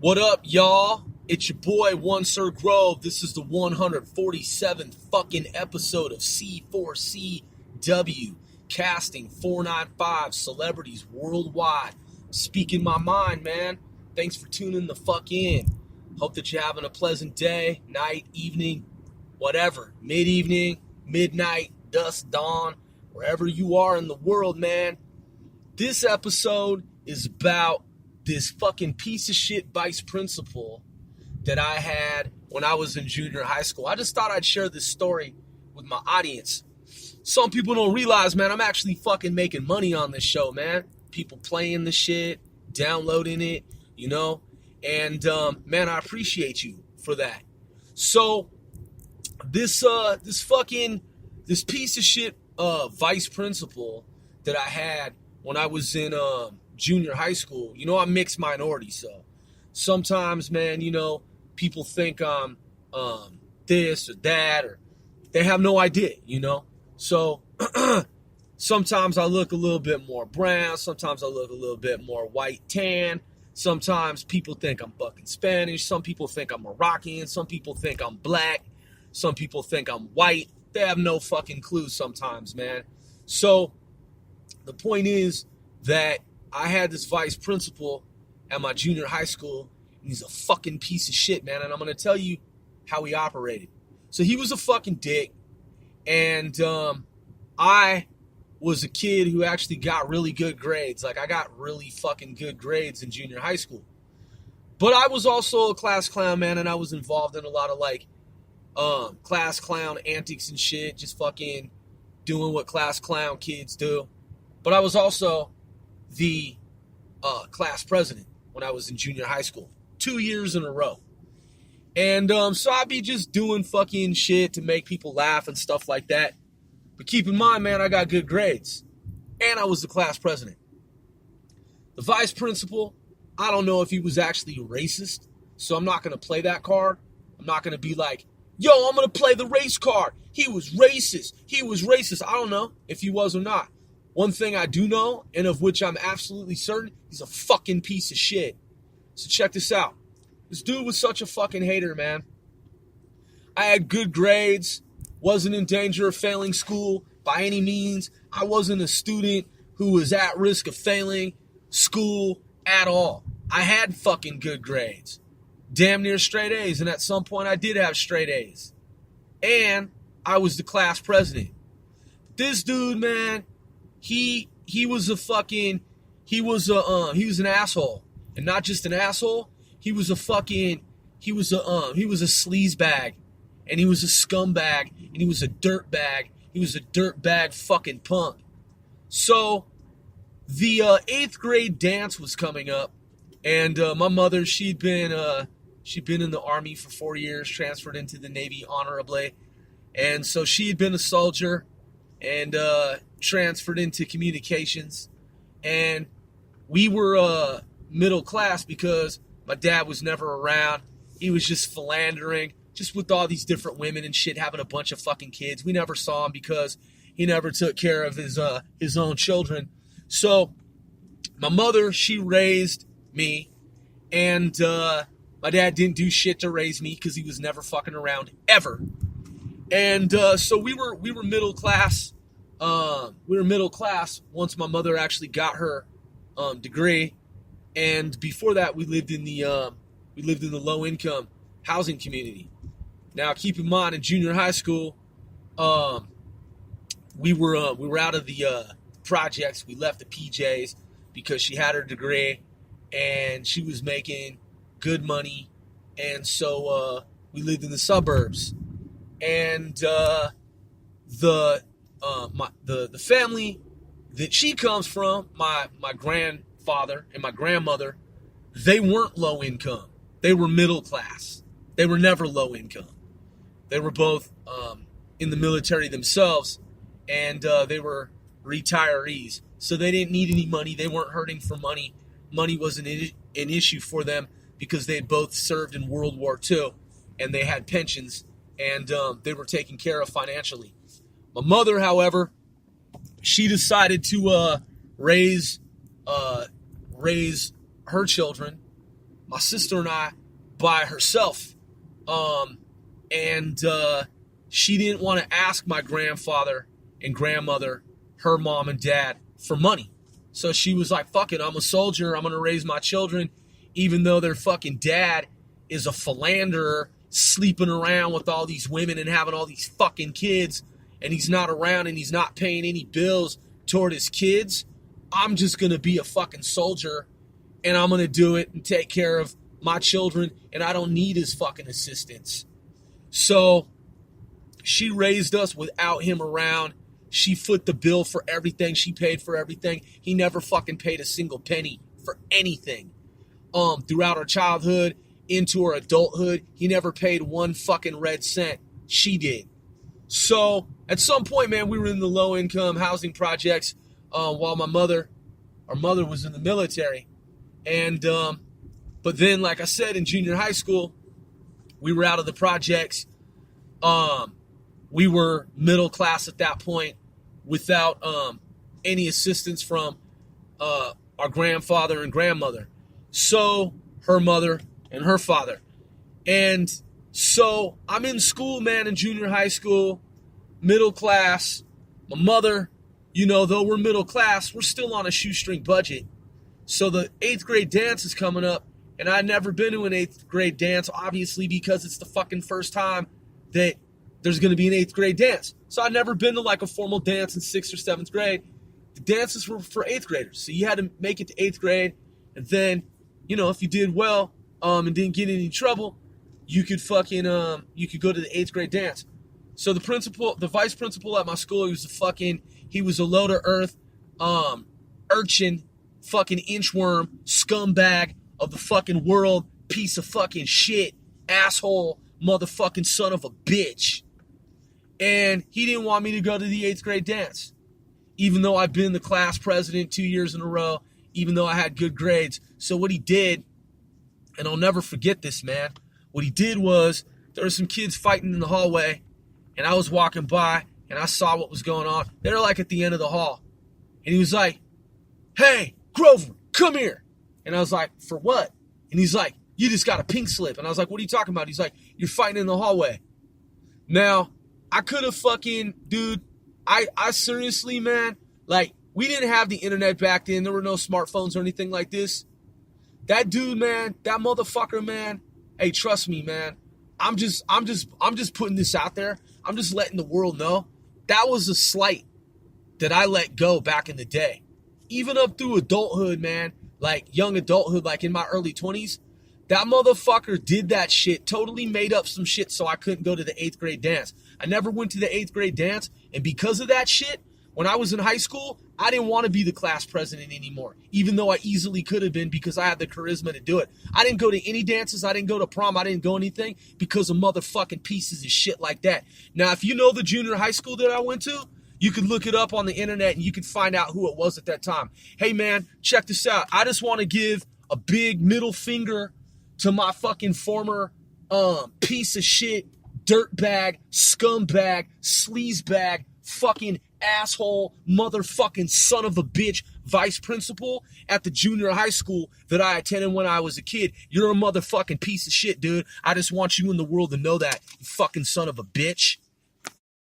What up, y'all? It's your boy, One Sir Grove. This is the 147th fucking episode of C4CW, casting 495 celebrities worldwide. Speaking my mind, man. Thanks for tuning the fuck in. Hope that you're having a pleasant day, night, evening, whatever. Mid-evening, midnight, dusk, dawn, wherever you are in the world, man. This episode is about this fucking piece of shit vice principal that I had when I was in junior high school. I just thought I'd share this story with my audience. Some people don't realize, man, I'm actually fucking making money on this show, man. People playing the shit, downloading it, you know? And, man, I appreciate you for that. So, this piece of shit vice principal that I had when I was in junior high school, you know, I'm mixed minority, so sometimes, man, you know, people think I'm this or that, or they have no idea, you know. So sometimes I look a little bit more brown, sometimes I look a little bit more white tan, sometimes people think I'm fucking Spanish, some people think I'm Moroccan, some people think I'm black, some people think I'm white. They have no fucking clue sometimes, man. So the point is that I had this vice principal at my junior high school, and he's a fucking piece of shit, man, and I'm going to tell you how he operated. So he was a fucking dick, and I was a kid who actually got really good grades. Like, I got really fucking good grades in junior high school. But I was also a class clown, man, and I was involved in a lot of, like, class clown antics and shit, just fucking doing what class clown kids do. But I was also the class president when I was in junior high school, 2 years in a row. And so I'd be just doing fucking shit to make people laugh and stuff like that. But keep in mind, man, I got good grades. And I was the class president. The vice principal, I don't know if he was actually racist, so I'm not going to play that card. I'm not going to be like, yo, I'm going to play the race card. He was racist. He was racist. I don't know if he was or not. One thing I do know, and of which I'm absolutely certain, he's a fucking piece of shit. So check this out. This dude was such a fucking hater, man. I had good grades, wasn't in danger of failing school by any means. I wasn't a student who was at risk of failing school at all. I had fucking good grades. Damn near straight A's, and at some point I did have straight A's. And I was the class president. This dude, man, he was an asshole. And not just an asshole, he was a sleazebag. And he was a scumbag, and he was a dirtbag. He was a dirtbag fucking punk. So the 8th grade dance was coming up, and my mother, she'd been in the Army for 4 years, transferred into the Navy honorably. And so she had been a soldier and transferred into communications. And we were middle class because my dad was never around. He was just philandering, just with all these different women and shit, having a bunch of fucking kids. We never saw him because he never took care of his own children. So my mother, she raised me, and my dad didn't do shit to raise me because he was never fucking around ever. And so we were middle class. We were middle class once my mother actually got her degree, and before that we lived in the low income housing community. Now keep in mind, in junior high school, we were out of the projects. We left the PJs because she had her degree and she was making good money, and so we lived in the suburbs. And the family that she comes from, my grandfather and my grandmother, they weren't low income. They were middle class. They were never low income. They were both in the military themselves, and they were retirees. So they didn't need any money. They weren't hurting for money. Money wasn't an issue for them because they had both served in World War II, and they had pensions, and they were taken care of financially. My mother, however, she decided to raise her children my sister and I by herself. And she didn't want to ask my grandfather and grandmother, her mom and dad, for money. So she was like, fuck it, I'm a soldier. I'm going to raise my children, even though their fucking dad is a philanderer, sleeping around with all these women and having all these fucking kids, and he's not around and he's not paying any bills toward his kids. I'm just going to be a fucking soldier, and I'm going to do it and take care of my children, and I don't need his fucking assistance. So she raised us without him around. She foot the bill for everything. She paid for everything. He never fucking paid a single penny for anything. Throughout our childhood, into our adulthood, he never paid one fucking red cent. She did. So at some point, man, we were in the low-income housing projects while our mother was in the military. And but then, like I said, in junior high school, we were out of the projects. We were middle class at that point, without any assistance from our grandfather and grandmother. So her mother and her father. And so I'm in school, man, in junior high school, middle class. My mother, though we're middle class, we're still on a shoestring budget. So the 8th grade dance is coming up, and I'd never been to an 8th grade dance, obviously, because it's the fucking first time that there's going to be an 8th grade dance. So I'd never been to like a formal dance in 6th or 7th grade. The dances were for 8th graders. So you had to make it to 8th grade. And then, if you did well and didn't get in any trouble, you could fucking, you could go to the 8th grade dance. So the vice principal at my school, he was a low to earth, urchin, fucking inchworm, scumbag of the fucking world, piece of fucking shit, asshole, motherfucking son of a bitch. And he didn't want me to go to the 8th grade dance, even though I've been the class president 2 years in a row, even though I had good grades. So what he did, and I'll never forget this, man, what he did was, there were some kids fighting in the hallway, and I was walking by, and I saw what was going on. They were like at the end of the hall. And he was like, hey, Grover, come here. And I was like, for what? And he's like, you just got a pink slip. And I was like, what are you talking about? He's like, you're fighting in the hallway. Now, I could have fucking, dude, I seriously, man, like, we didn't have the internet back then. There were no smartphones or anything like this. That dude, man, that motherfucker, man, hey, trust me, man, I'm just putting this out there. I'm just letting the world know that was a slight that I let go back in the day. Even up through adulthood, man, like young adulthood, like in my early 20s, that motherfucker did that shit, totally made up some shit so I couldn't go to the 8th grade dance. I never went to the 8th grade dance, and because of that shit, when I was in high school, I didn't want to be the class president anymore, even though I easily could have been because I had the charisma to do it. I didn't go to any dances. I didn't go to prom. I didn't go anything because of motherfucking pieces of shit like that. Now, if you know the junior high school that I went to, you could look it up on the internet and you could find out who it was at that time. Hey, man, check this out. I just want to give a big middle finger to my fucking former piece of shit, dirtbag, scumbag, sleazebag, fucking asshole, motherfucking son of a bitch vice principal at the junior high school that I attended when I was a kid. You're a motherfucking piece of shit, dude. I just want you in the world to know that, you fucking son of a bitch.